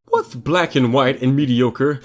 What's black and white and mediocre?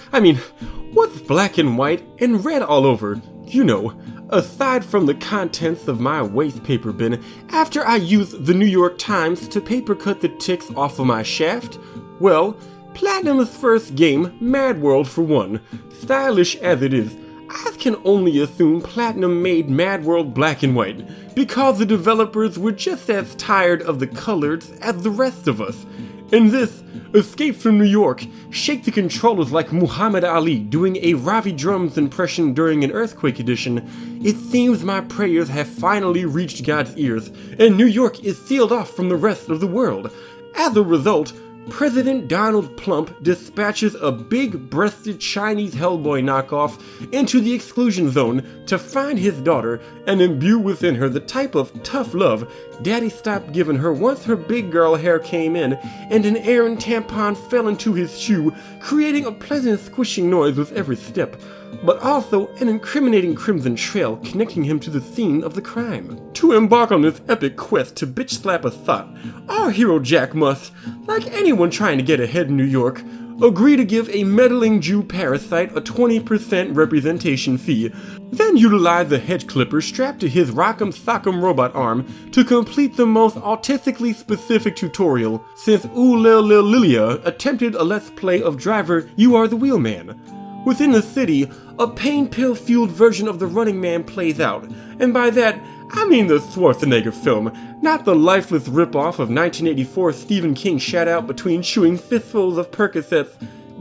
What's black and white and red all over? You know, aside from the contents of my waste paper bin, after I use the New York Times to paper cut the ticks off of my shaft, well, Platinum's first game, Madworld for one. Stylish as it is, I can only assume Platinum made Madworld black and white, because the developers were just as tired of the colors as the rest of us. In this, Escape from New York, shake the controllers like Muhammad Ali doing a Ravi Drums impression during an earthquake edition. It seems my prayers have finally reached God's ears, and New York is sealed off from the rest of the world. As a result, President Donald Plump dispatches a big-breasted Chinese Hellboy knockoff into the exclusion zone to find his daughter and imbue within her the type of tough love Daddy stopped giving her once her big girl hair came in and an Aran tampon fell into his shoe, creating a pleasant squishing noise with every step, but also an incriminating crimson trail connecting him to the scene of the crime. To embark on this epic quest to bitch slap a thought, our hero Jack must, like anyone trying to get ahead in New York, agree to give a meddling Jew parasite a 20% representation fee, then utilize a hedge clipper strapped to his Rock'em Sock'em robot arm to complete the most autistically specific tutorial since Lilia attempted a let's play of Driver You Are the Wheelman. Within the city, a pain pill-fueled version of The Running Man plays out, and by that, I mean the Schwarzenegger film, not the lifeless ripoff of 1984 Stephen King shout-out between chewing fistfuls of Percocets,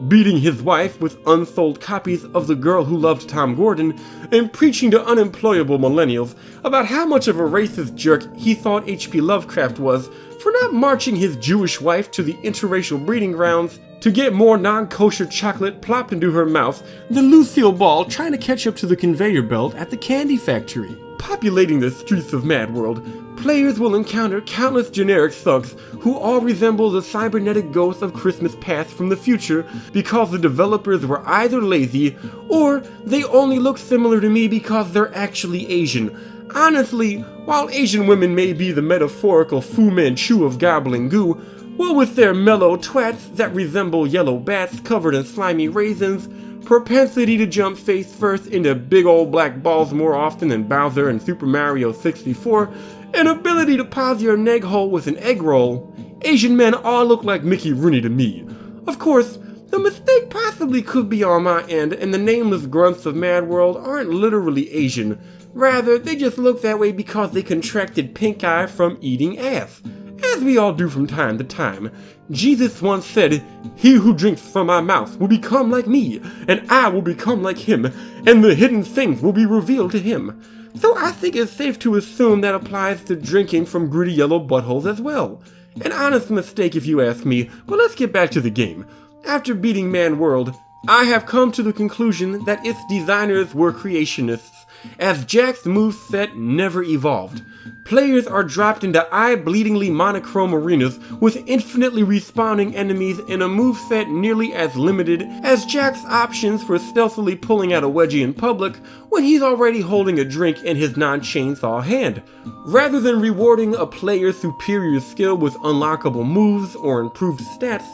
beating his wife with unsold copies of The Girl Who Loved Tom Gordon, and preaching to unemployable millennials about how much of a racist jerk he thought H.P. Lovecraft was for not marching his Jewish wife to the interracial breeding grounds to get more non-kosher chocolate plopped into her mouth than Lucille Ball trying to catch up to the conveyor belt at the candy factory. Populating the streets of Madworld, players will encounter countless generic thugs who all resemble the cybernetic ghosts of Christmas past from the future because the developers were either lazy or they only look similar to me because they're actually Asian. Honestly, while Asian women may be the metaphorical Fu Manchu of gobbling goo, what with their mellow twats that resemble yellow bats covered in slimy raisins, propensity to jump face first into big old black balls more often than Bowser in Super Mario 64, and ability to pause your neg hole with an egg roll, Asian men all look like Mickey Rooney to me. Of course, the mistake possibly could be on my end, and the nameless grunts of Madworld aren't literally Asian. Rather, they just look that way because they contracted pink eye from eating ass, as we all do from time to time. Jesus once said, "He who drinks from my mouth will become like me, and I will become like him, and the hidden things will be revealed to him." So I think it's safe to assume that applies to drinking from gritty yellow buttholes as well. An honest mistake if you ask me, but let's get back to the game. After beating Madworld, I have come to the conclusion that its designers were creationists, as Jack's moveset never evolved. Players are dropped into eye-bleedingly monochrome arenas with infinitely respawning enemies in a moveset nearly as limited as Jack's options for stealthily pulling out a wedgie in public when he's already holding a drink in his non-chainsaw hand. Rather than rewarding a player's superior skill with unlockable moves or improved stats,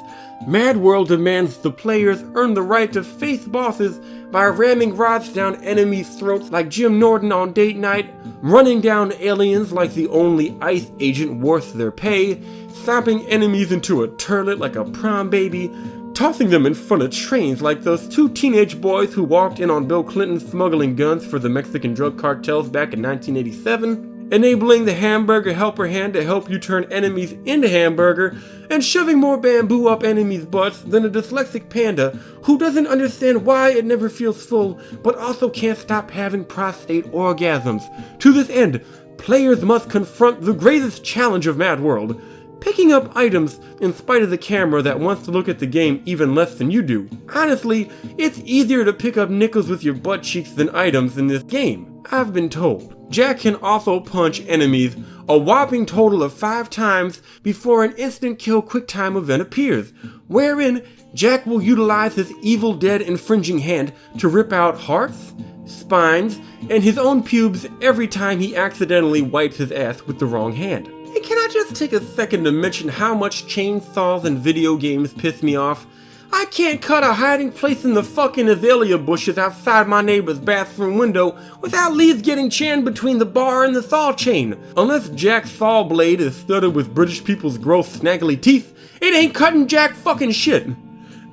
Madworld demands the players earn the right to face bosses by ramming rods down enemies' throats like Jim Norton on date night, running down aliens like the only ICE agent worth their pay, stomping enemies into a turlet like a prom baby, tossing them in front of trains like those two teenage boys who walked in on Bill Clinton smuggling guns for the Mexican drug cartels back in 1987, enabling the hamburger helper hand to help you turn enemies into hamburger, and shoving more bamboo up enemies' butts than a dyslexic panda who doesn't understand why it never feels full, but also can't stop having prostate orgasms. To this end, players must confront the greatest challenge of Madworld, picking up items in spite of the camera that wants to look at the game even less than you do. Honestly, it's easier to pick up nickels with your butt cheeks than items in this game, I've been told. Jack can also punch enemies a whopping total of 5 times before an instant kill QuickTime event appears, wherein Jack will utilize his Evil Dead infringing hand to rip out hearts, spines, and his own pubes every time he accidentally wipes his ass with the wrong hand. And can I just take a second to mention how much chainsaws in video games piss me off? I can't cut a hiding place in the fucking azalea bushes outside my neighbor's bathroom window without Lee's getting jammed between the bar and the saw chain. Unless Jack's saw blade is studded with British people's gross snaggly teeth, it ain't cutting jack fucking shit.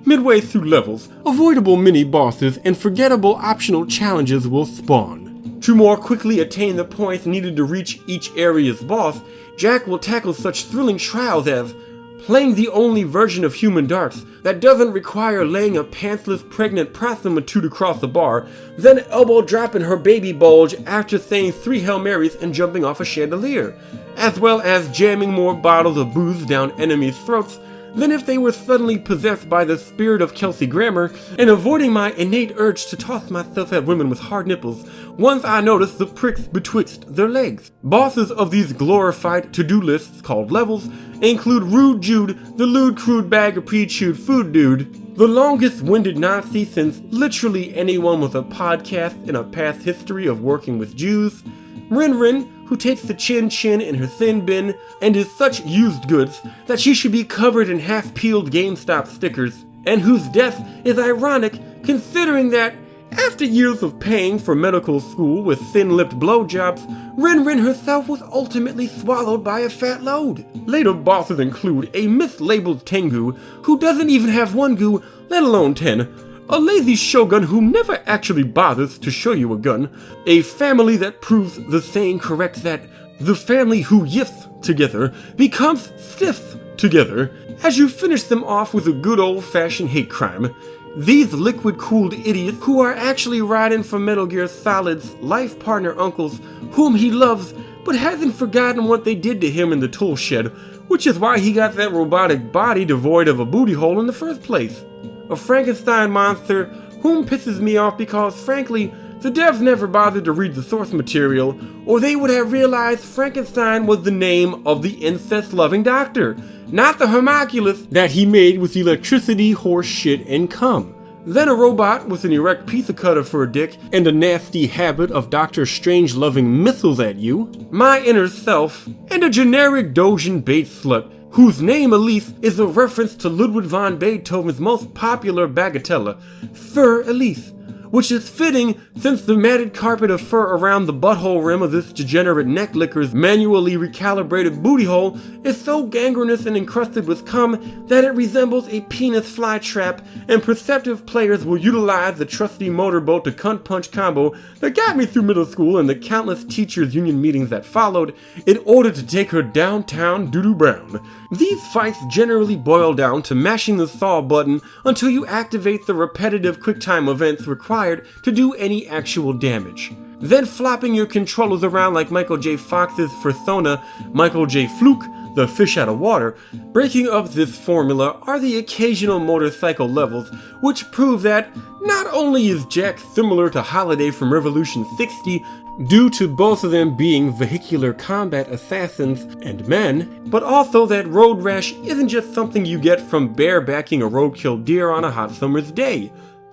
Midway through levels, avoidable mini-bosses and forgettable optional challenges will spawn. To more quickly attain the points needed to reach each area's boss, Jack will tackle such thrilling trials as playing the only version of Human Darts that doesn't require laying a pantsless pregnant prostitute across the bar, then elbow dropping her baby bulge after saying 3 Hail Marys and jumping off a chandelier, as well as jamming more bottles of booze down enemies' throats than if they were suddenly possessed by the spirit of Kelsey Grammer, and avoiding my innate urge to toss myself at women with hard nipples once I noticed the pricks betwixt their legs. Bosses of these glorified to-do lists called levels include Rude Jude, the lewd crude bag of pre-chewed food dude, the longest-winded Nazi since literally anyone with a podcast and a past history of working with Jews, Rin Rin, who takes the chin-chin in her thin bin and is such used goods that she should be covered in half-peeled GameStop stickers, and whose death is ironic considering that, after years of paying for medical school with thin-lipped blowjobs, Rin Rin herself was ultimately swallowed by a fat load. Later bosses include a mislabeled Tengu, who doesn't even have 1 goo, let alone 10, a lazy shogun who never actually bothers to show you a gun, a family that proves the saying correct that the family who yiffs together becomes stiffs together, as you finish them off with a good old-fashioned hate crime. These liquid-cooled idiots who are actually riding for Metal Gear Solid's life partner uncles, whom he loves but hasn't forgotten what they did to him in the tool shed, which is why he got that robotic body devoid of a booty hole in the first place. A Frankenstein monster whom pisses me off because, frankly, the devs never bothered to read the source material, or they would have realized Frankenstein was the name of the incest-loving doctor, not the homunculus that he made with electricity, horse shit, and cum. Then a robot with an erect pizza cutter for a dick and a nasty habit of Doctor Strange-loving missiles at you, my inner self, and a generic Dojin bait slut whose name, Elise, is a reference to Ludwig van Beethoven's most popular bagatelle, Fur Elise, which is fitting since the matted carpet of fur around the butthole rim of this degenerate neck-licker's manually recalibrated booty hole is so gangrenous and encrusted with cum that it resembles a penis fly trap, and perceptive players will utilize the trusty motorboat to cunt punch combo that got me through middle school and the countless teachers' union meetings that followed in order to take her downtown doo-doo brown. These fights generally boil down to mashing the saw button until you activate the repetitive QuickTime events required to do any actual damage. Then flopping your controllers around like Michael J. Fox's persona, Michael J. Fluke, the fish out of water. Breaking up this formula are the occasional motorcycle levels, which prove that not only is Jack similar to Holiday from Revolution 60, due to both of them being vehicular combat assassins and men, but also that road rash isn't just something you get from barebacking a roadkill deer on a hot summer's day.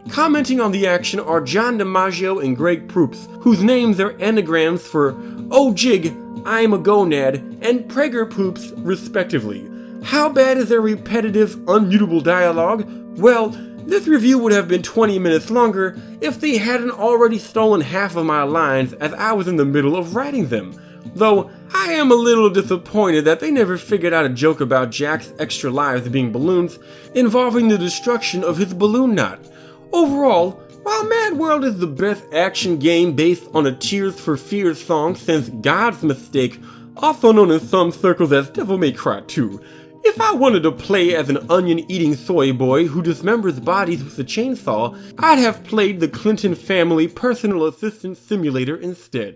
Commenting on the action are John DiMaggio and Greg Proops, whose names are anagrams for Oh Jig, I'm a Gonad, and Prager Poops, respectively. How bad is their repetitive, unmutable dialogue? Well, this review would have been 20 minutes longer if they hadn't already stolen half of my lines as I was in the middle of writing them. Though, I am a little disappointed that they never figured out a joke about Jack's extra lives being balloons, involving the destruction of his balloon knot. Overall, while Madworld is the best action game based on a Tears for Fears song since God's Mistake, also known in some circles as Devil May Cry 2, if I wanted to play as an onion-eating soy boy who dismembers bodies with a chainsaw, I'd have played the Clinton Family Personal Assistant Simulator instead.